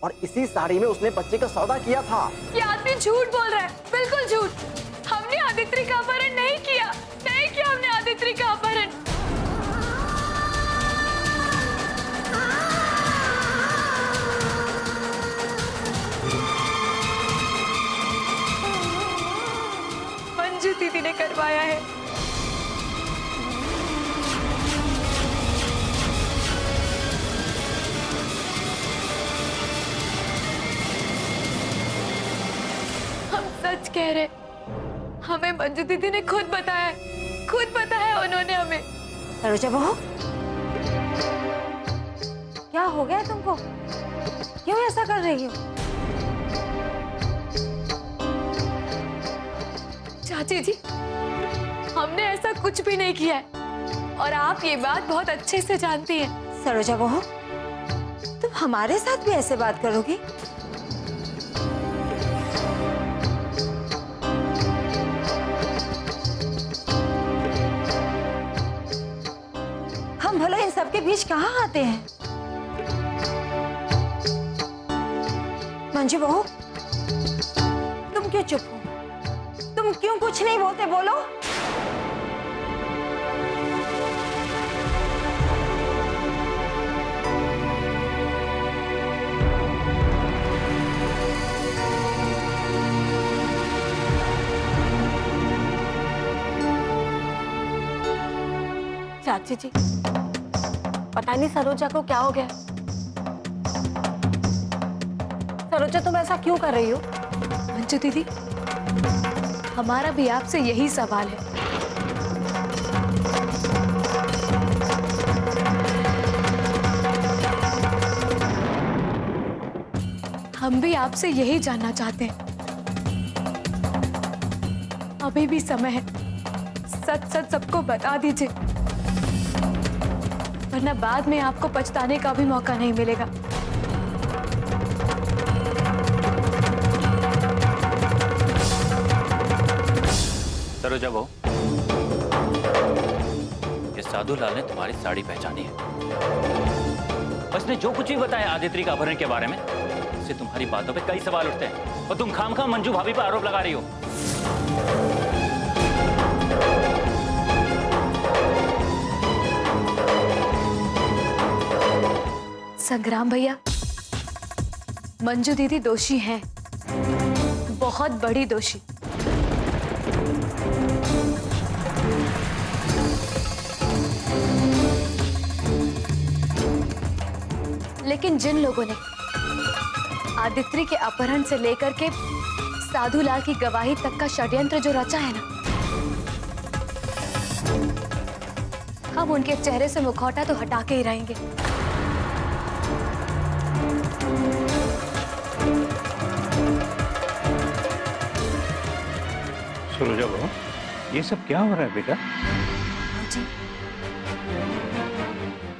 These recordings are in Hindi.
और इसी साड़ी में उसने बच्चे का सौदा किया था। ये आदमी झूठ बोल रहा है, बिल्कुल झूठ। हमने आदित्य का अपहरण नहीं किया, नहीं किया हमने आदित्य का अपहरण। मंजू दीदी ने करवाया है। सच कह रहे, हमें मंजू दीदी ने खुद बताया उन्होंने हमें। सरोजा बहू, क्या हो गया तुमको? क्यों ऐसा कर रही हो? चाची जी, हमने ऐसा कुछ भी नहीं किया है और आप ये बात बहुत अच्छे से जानती हैं। सरोजा बहू, तुम हमारे साथ भी ऐसे बात करोगी? हम भला इन सबके बीच कहाँ आते हैं? मंजू बहू, तुम क्यों चुप हो? तुम क्यों कुछ नहीं बोलते? बोलो। चाची जी, पता नहीं सरोजा को क्या हो गया। सरोजा, तुम ऐसा क्यों कर रही हो? मंजू दीदी, हमारा भी आपसे यही सवाल है। हम भी आपसे यही जानना चाहते हैं। अभी भी समय है, सच सच सबको बता दीजिए, वरना बाद में आपको पछताने का भी मौका नहीं मिलेगा। सरोजा बहू, ये साधुलाल ने तुम्हारी साड़ी पहचानी है। उसने जो कुछ भी बताया आदित्य का अपहरण के बारे में, इससे तुम्हारी बातों पे कई सवाल उठते हैं और तुम खामखा मंजू भाभी पर आरोप लगा रही हो। संग्राम भैया, मंजू दीदी दोषी हैं, बहुत बड़ी दोषी। लेकिन जिन लोगों ने आदित्य के अपहरण से लेकर के साधुलाल की गवाही तक का षड्यंत्र जो रचा है ना, हम उनके चेहरे से मुखौटा तो हटा के ही रहेंगे। सरोजा बहू, ये सब क्या हो रहा है बेटा? जी,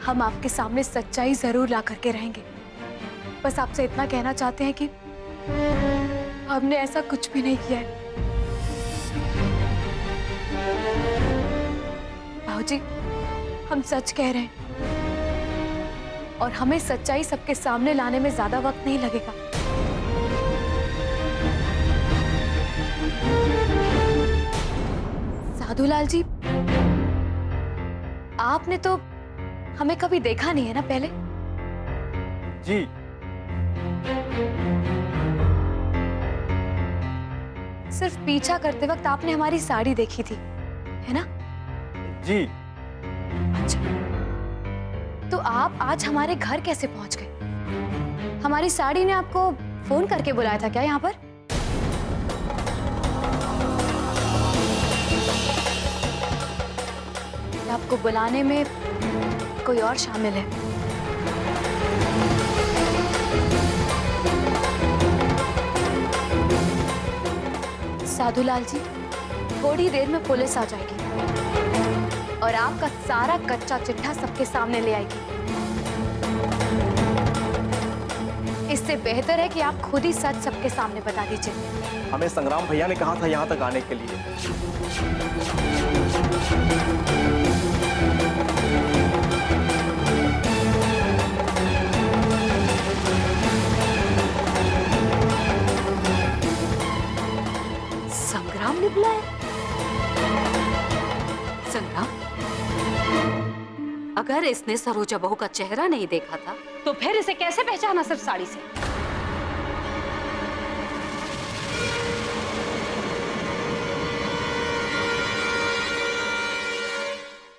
हम आपके सामने सच्चाई जरूर ला करके रहेंगे। बस आपसे इतना कहना चाहते हैं कि हमने ऐसा कुछ भी नहीं किया है। बाबूजी, हम सच कह रहे हैं और हमें सच्चाई सबके सामने लाने में ज्यादा वक्त नहीं लगेगा। साधुलाल जी, आपने तो हमें कभी देखा नहीं है ना पहले? जी, सिर्फ पीछा करते वक्त आपने हमारी साड़ी देखी थी, है ना? जी। अच्छा, तो आप आज हमारे घर कैसे पहुंच गए? हमारी साड़ी ने आपको फोन करके बुलाया था क्या यहाँ पर? आपको बुलाने में कोई और शामिल है? साधुलाल जी, थोड़ी देर में पुलिस आ जाएगी और आपका सारा कच्चा चिट्ठा सबके सामने ले आएगी। इससे बेहतर है कि आप खुद ही सच सबके सामने बता दीजिए। हमें संग्राम भैया ने कहा था यहाँ तक आने के लिए। संग्राम, अगर इसने सरोजा बहू का चेहरा नहीं देखा था तो फिर इसे कैसे पहचाना सिर्फ साड़ी से?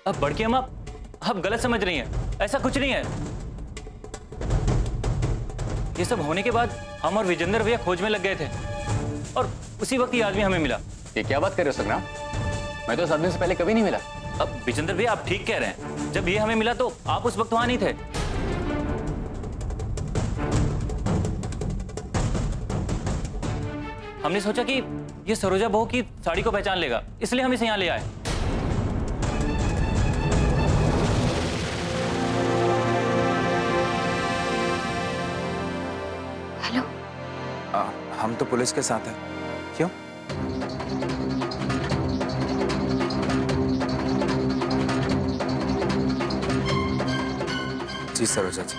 अब बड़की अम्मा, आप गलत समझ रही हैं। ऐसा कुछ नहीं है। ये सब होने के बाद हम और विजेंद्र भैया खोज में लग गए थे और उसी वक्त ये आदमी हमें मिला। ये क्या बात कर रहे हो संग्राम? मैं तो 7 दिन से पहले कभी नहीं मिला। अब विजेंद्र भैया, आप ठीक कह रहे हैं। जब ये हमें मिला तो आप उस वक्त वहां नहीं थे। हमने सोचा कि ये सरोजा बहू की साड़ी को पहचान लेगा, इसलिए हम इसे यहाँ ले आए। हेलो। हम तो पुलिस के साथ हैं। क्यों? जी सरोजा जी,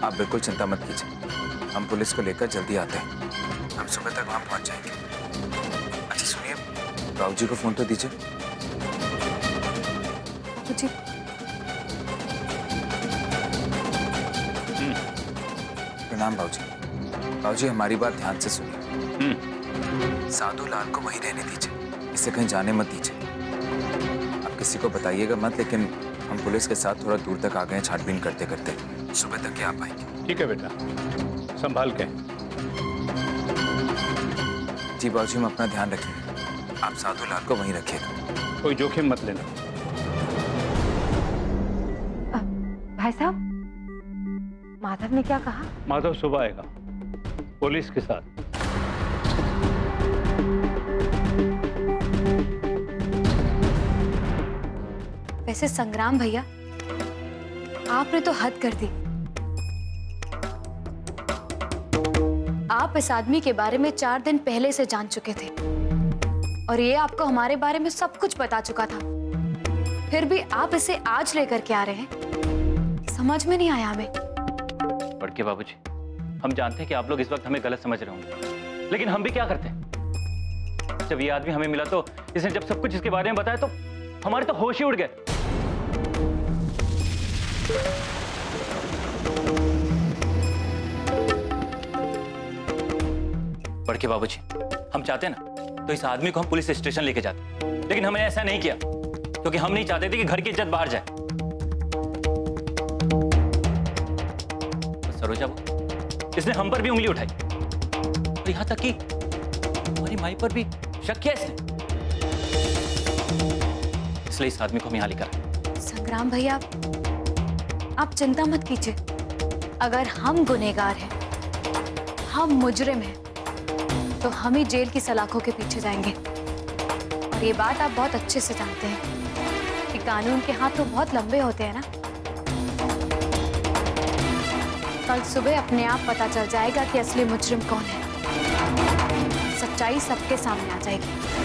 आप बिल्कुल चिंता मत कीजिए। हम पुलिस को लेकर जल्दी आते हैं। हम सुबह तक वहां पहुंच जाएंगे। अच्छा सुनिए, बाबू जी को फोन तो दीजिए। जी। प्रणाम बाबू जी। बाबू जी, हमारी बात ध्यान से सुनिए। साधु लाल को वहीं रहने दीजिए, इसे कहीं जाने मत दीजिए। आप किसी को बताइएगा मत, लेकिन हम पुलिस के साथ थोड़ा दूर तक आ गए हैं छानबीन करते करते। सुबह तक ही आ पाएंगे। ठीक है बेटा, संभाल के। जी बाबू जी, हम अपना ध्यान रखेंगे। आप साधु लाल को वहीं रखिएगा। कोई जोखिम मत लेना। भाई साहब, माधव ने क्या कहा? माधव सुबह आएगा पुलिस के साथ। वैसे संग्राम भैया, आपने तो हद कर दी। आप इस आदमी के बारे में 4 दिन पहले से जान चुके थे और ये आपको हमारे बारे में सब कुछ बता चुका था। फिर भी आप इसे आज लेकर के आ रहे हैं, समझ में नहीं आया हमें। बड़के बाबूजी, हम जानते हैं कि आप लोग इस वक्त हमें गलत समझ रहे होंगे, लेकिन हम भी क्या करते। जब ये आदमी हमें मिला तो इसने जब सब कुछ इसके बारे में बताया तो हमारे तो होश ही उड़ गए। बड़के बाबूजी, हम चाहते ना तो इस आदमी को हम पुलिस स्टेशन लेके जाते, लेकिन हमने ऐसा नहीं किया क्योंकि हम नहीं चाहते थे कि घर की इज्जत बाहर जाए। तो सरोजा वो, इसने हम पर भी उंगली उठाई और यहां तक कि हमारी माई पर भी शक किया इसने। इसलिए इस आदमी को हम यहां लेकर आए। संग्राम भैया, आप चिंता मत कीजिए। अगर हम गुनहगार हैं, हम मुजरिम हैं, तो हम ही जेल की सलाखों के पीछे जाएंगे। और ये बात आप बहुत अच्छे से जानते हैं कि कानून के हाथ तो बहुत लंबे होते हैं ना। कल सुबह अपने आप पता चल जाएगा कि असली मुजरिम कौन है। सच्चाई सबके सामने आ जाएगी।